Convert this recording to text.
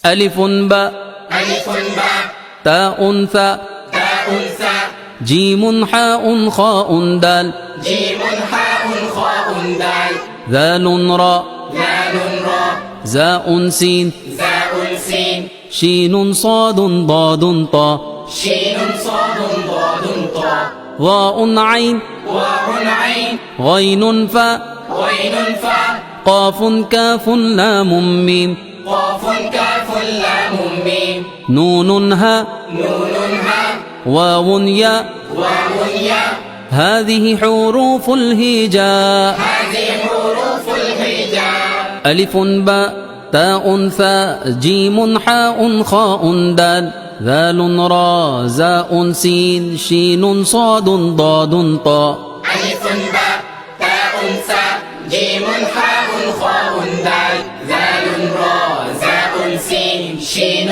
ألف باء تاء ثاء جيم حاء خاء دال ذال راء زاء سين شين صاد ضاد طاء ظاء عين غين فاء قاف كاف لام ميم نون هاء واو ياء هذه حروف الهجاء ألف باء تاء ثاء جيم حاء خاء دال ذال راء زاء سين شين صاد ضاد طاء ألف باء تاء ثاء جيم حاء خاء دال ذال راء زاء سين شين